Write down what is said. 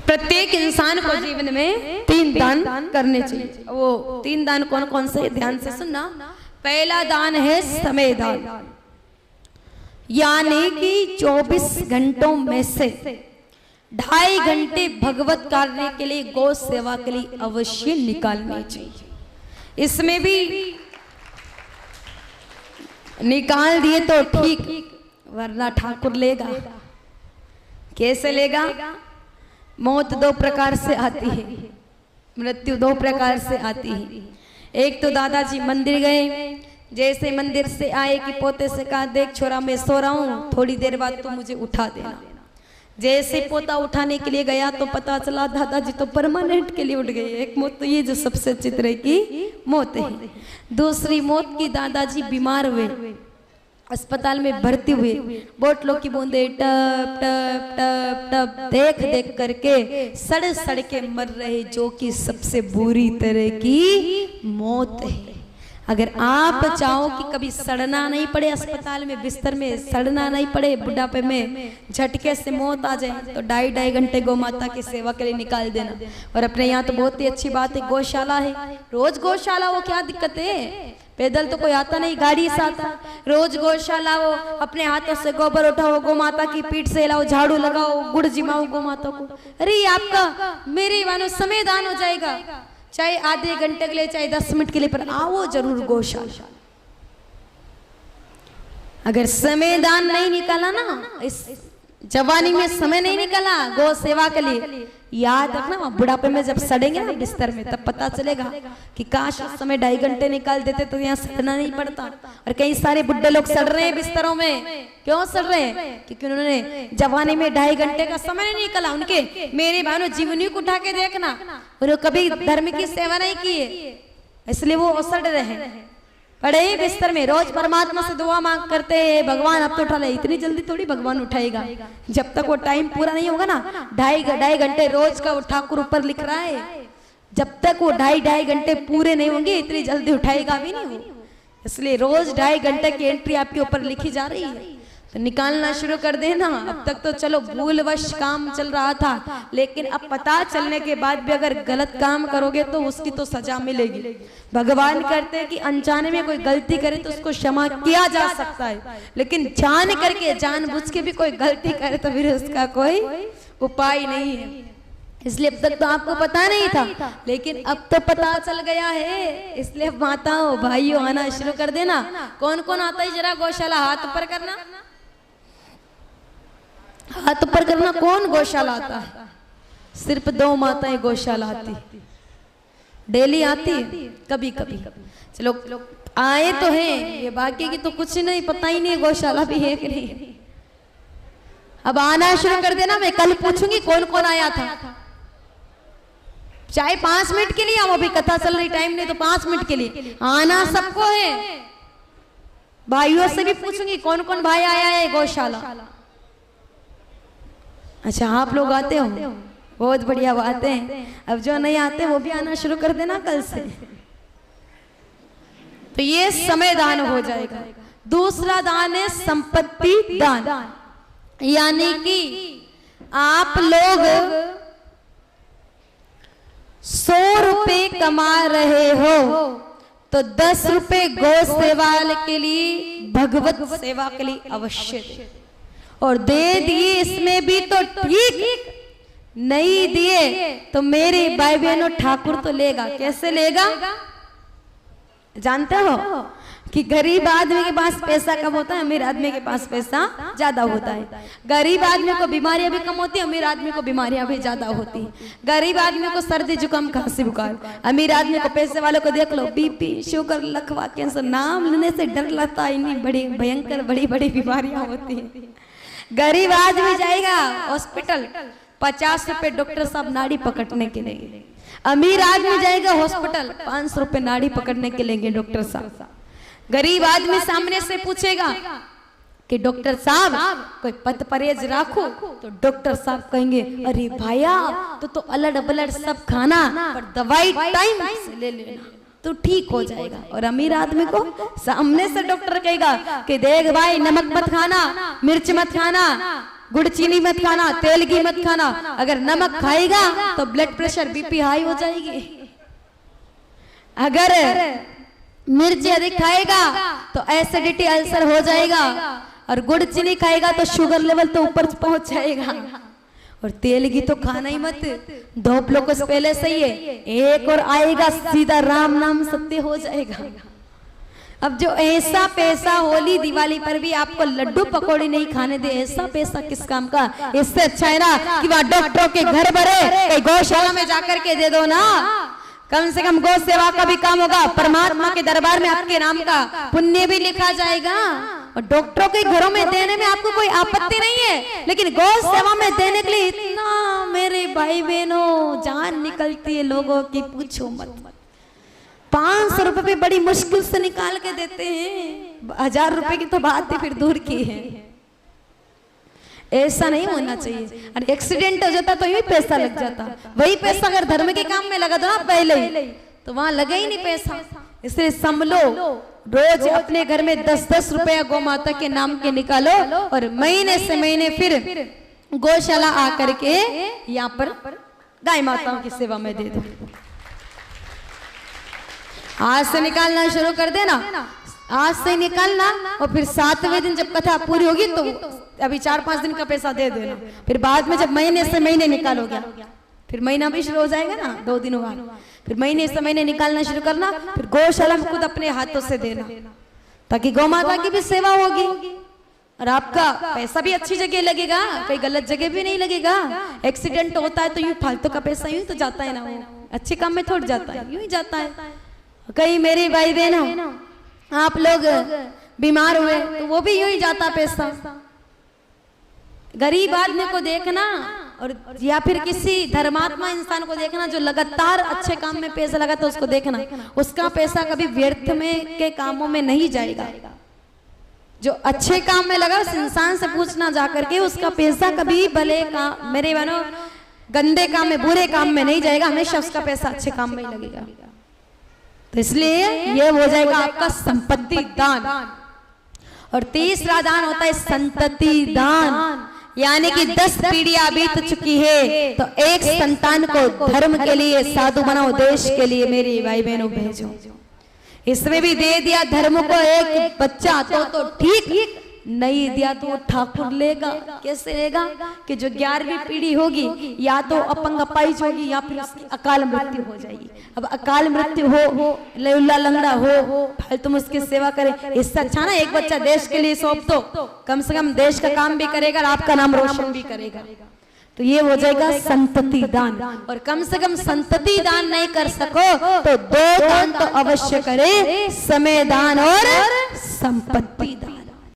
प्रत्येक इंसान को जीवन में 3 दान करने चाहिए। वो 3 दान कौन कौन से, ध्यान से सुनना। पहला दान है समय दान, यानी कि 24 घंटों में से 2.5 घंटे भगवत कार्य के लिए, गौ सेवा के लिए अवश्य निकालने चाहिए। इसमें भी निकाल दिए तो ठीक, वरना ठाकुर लेगा। कैसे लेगा? मौत 2 प्रकार से आती है, मृत्यु 2 प्रकार से आती है। एक तो दादाजी मंदिर गए, जैसे मंदिर से आए कि पोते से कहा, देख छोरा मैं सो रहा हूँ, थोड़ी देर बाद तो मुझे उठा देना। जैसे पोता उठाने के लिए गया तो पता चला दादाजी तो परमानेंट के लिए उठ गए। एक मौत तो ये जो सबसे चित्र की मौत है। दूसरी मौत की दादाजी बीमार हुए, अस्पताल में भर्ती हुए, बोतलों की बूंदे टप टप टप टप देख देख करके सड़ सड़ के मर रहे, जो कि सबसे बुरी तरह की मौत है। अगर आप चाहो कि कभी सड़ना नहीं पड़े, अस्पताल में बिस्तर में सड़ना नहीं पड़े, बुढ़ापे में झटके से मौत आ जाए, तो 2.5 घंटे गौ माता की सेवा के लिए निकाल देना। और अपने यहाँ तो बहुत ही अच्छी बात है, गौशाला है, रोज गौशाला हो, क्या दिक्कत है? पैदल तो कोई आता नहीं, गाड़ी से आता। रोज गौशाला हो, अपने हाथों से गोबर उठाओ, गौ माता की पीठ से लाओ, झाड़ू लगाओ, गुड़ जिमाओ गौ माता को। अरे आपका मेरे मानो समय दान हो जाएगा, चाहे आधे घंटे के लिए, चाहे 10 मिनट के लिए, पर आओ जरूर गौशाला। अगर समय दान नहीं निकाला ना, इस जवानी में समय नहीं निकाला गौ सेवा के लिए, याद रखना बुढ़ापे में जब सड़ेंगे ना बिस्तर में, तब पता चलेगा कि काश उस समय 2.5 घंटे निकाल देते तो यहाँ सड़ना नहीं पड़ता। और कई सारे बुढ़े लोग सड़ रहे हैं बिस्तरों में। क्यों सड़ रहे हैं? क्योंकि उन्होंने जवानी में 2.5 घंटे का समय नहीं निकाला। उनके मेरे भाइयों जीवनी को उठा के देखना, उन्होंने कभी धर्म की सेवा नहीं की है, इसलिए वो सड़ रहे हैं। पड़े ही बिस्तर में, रोज परमात्मा से दुआ मांग करते हैं, भगवान अब तो उठा ले। इतनी जल्दी थोड़ी भगवान उठाएगा, जब तक वो टाइम पूरा नहीं होगा ना। 2.5 घंटे रोज का वो ठाकुर ऊपर लिख रहा है, जब तक वो 2.5 घंटे पूरे नहीं होंगे इतनी जल्दी उठाएगा भी नहीं वो। इसलिए रोज 2.5 घंटे की एंट्री आपके ऊपर लिखी जा रही है, तो निकालना शुरू कर देना। अब तक तो चलो भूलवश काम चल रहा था, लेकिन अब पता चलने के बाद भी अगर गलत काम करोगे तो उसकी तो सजा मिलेगी। भगवान कहते हैं कि अनजाने में कोई गलती करे तो उसको क्षमा किया जा सकता है, लेकिन जान करके जानबूझ के भी कोई गलती करे तो फिर उसका कोई उपाय नहीं है। इसलिए अब तक तो आपको पता नहीं था, लेकिन अब तो पता चल गया है। इसलिए माताओं भाइयों आना शुरू कर देना। कौन कौन आता है जरा गौशाला? हाथ ऊपर करना, हाथ ऊपर करना। कौन गौशाला आता है? सिर्फ 2 माताएं गौशाला आती, डेली आती, कभी कभी। चलो आए तो हैं, ये बाकी की तो कुछ नहीं, पता ही नहीं गौशाला भी है कि नहीं। अब आना शुरू कर देना। मैं कल पूछूंगी कौन कौन आया था, चाहे 5 मिनट के लिए, अभी कथा चल रही, टाइम नहीं तो 5 मिनट के लिए आना सबको है। भाइयों से भी पूछूंगी कौन कौन भाई आया है गौशाला। अच्छा आप लोग आते हो, बहुत बढ़िया बात है। अब जो नहीं आते वो भी आना शुरू कर देना कल से, तो ये समय दान हो जाएगा। दूसरा दान है संपत्ति दान, यानी कि आप लोग 100 रुपए कमा रहे हो तो 10 रुपए गौ सेवा के लिए, भगवत सेवा के लिए अवश्य दे। और दे दिए इसमें भी तो ठीक, नहीं दिए तो मेरे भाई बहनों ठाकुर तो लेगा। कैसे लेगा जानते हो? कि गरीब आदमी के पास पैसा कम होता है, अमीर आदमी के पास पैसा ज्यादा होता है। गरीब आदमी को बीमारियां भी कम होती है, अमीर आदमी को बीमारियां भी ज्यादा होती है। गरीब आदमी को सर्दी जुकाम खांसी बुखार, अमीर आदमी को, पैसे वालों को देख लो, बीपी शुगर लकवा कैंसर, नाम लेने से डर लगता है, इतनी बड़ी भयंकर बड़ी बड़ी बीमारियां होती है। गरीब आदमी जाएगा हॉस्पिटल, 50 रुपए डॉक्टर साहब नाड़ी पकड़ने के लिए। अमीर आदमी जाएगा हॉस्पिटल, 500 रुपए नाड़ी पकड़ने के लेंगे डॉक्टर साहब। गरीब आदमी सामने से पूछेगा कि डॉक्टर साहब कोई पथ परहेज राखो, तो डॉक्टर साहब कहेंगे अरे भाया तो अलड़ बलड़ सब खाना, पर दवाई टाइम से ले लेना तो ठीक हो जाएगा। और अमीर आदमी को सामने से डॉक्टर कहेगा कि देख भाई नमक मत खाना, मिर्च मत खाना, गुड़ चीनी मत खाना, तेल घी मत खाना। अगर नमक खाएगा तो ब्लड प्रेशर बीपी हाई हो जाएगी। अगर मिर्ची अधिक खाएगा तो एसिडिटी अल्सर हो जाएगा। और गुड़ चीनी खाएगा तो शुगर लेवल तो ऊपर पहुंच जाएगा। और तेल घी तो खाना ही मत, 2 ग्लूकोज पहले सही है, एक और आएगा सीधा राम नाम सत्य हो जाएगा। अब जो ऐसा पैसा होली दिवाली पर भी आपको लड्डू पकौड़ी नहीं खाने दे, ऐसा पैसा किस काम का। इससे अच्छा है ना कि वह डॉक्टरों के घर भरे, गौशाला में जाकर के दे दो ना, कम से कम गौ सेवा का भी काम होगा, परमात्मा के दरबार में आपके नाम का पुण्य भी लिखा जाएगा। और डॉक्टरों के घरों में देने में आपको कोई आपत्ति नहीं है, लेकिन गौ सेवा में देने के लिए इतना मेरे भाई बहनों जान निकलती है लोगों की, पूछो मत। 500 रुपए भी बड़ी मुश्किल से निकाल के देते हैं, 1000 रुपए की तो बात ही फिर दूर की है। ऐसा नहीं होना चाहिए। और एक्सीडेंट हो जाता तो यही पैसा लग जाता, वही पैसा अगर धर्म के काम में लगा दो ना पहले ही, तो वहां लगे ही नहीं पैसा। इसलिए संभलो, रोज अपने घर में 10-10 रुपया गौ माता के नाम के निकालो और महीने से महीने फिर गौशाला आकर के यहाँ पर गाय माताओं की सेवा में दे दो। आज से निकालना शुरू कर देना, आज से निकालना, और फिर 7वें दिन जब कथा पूरी होगी तो अभी 4-5 दिन का पैसा दे देना। फिर बाद में जब महीने से महीने निकालोगे, फिर महीना भी शुरू हो जाएगा ना 2 दिनों बाद, फिर महीने से महीने निकालना शुरू करना, फिर गौशाला में खुद अपने हाथों से देना, ताकि गौ माता की भी सेवा होगी और आपका पैसा भी अच्छी जगह लगेगा, कहीं गलत जगह भी नहीं लगेगा। एक्सीडेंट होता है तो यूं फालतू का पैसा यूं तो जाता है ना, वो अच्छे काम में थोड़ा जाता है, यूं ही जाता है। कई मेरे भाई बहनों आप लोग बीमार हुए तो वो भी यूं ही जाता पैसा। गरीब आदमी को देखना और या फिर किसी धर्मात्मा इंसान को देखना जो लगातार अच्छे काम में पैसा लगाता, उसको देखना, उसका पैसा कभी व्यर्थ में के कामों में नहीं जाएगा। जो अच्छे काम में लगा उस इंसान से पूछना जाकर के, उसका पैसा कभी भले काम, मेरे बहनों, गंदे काम में बुरे काम में नहीं जाएगा, हमेशा उसका पैसा अच्छे काम में ही लगेगा। तो इसलिए ये हो जाएगा आपका संपत्ति दान। और तीसरा दान होता है संतति दान, यानी कि 10 पीढ़ियां बीत चुकी है तो एक संतान को धर्म के लिए साधु बनाओ, देश के लिए मेरे भाई बहनों भेजो। इसमें भी दे दिया धर्म को एक बच्चा तो ठीक नहीं दिया तो वो ठाकुर लेगा। कैसे लेगा कि जो 11वीं पीढ़ी होगी या तो अपंग अपाहिज होगी या फिर उसकी अकाल मृत्यु हो जाएगी। अब अकाल मृत्यु हो, लुल्ला लंगड़ा हो, फिर तुम उसकी सेवा करें, इससे अच्छा ना एक बच्चा देश के लिए सौंप दो, कम से कम देश का काम भी करेगा और आपका नाम रोशन भी करेगा। तो ये हो जाएगा संतति दान। और कम से कम संतति दान नहीं कर सको तो 2 दान तो अवश्य करे, समय दान और संपत्ति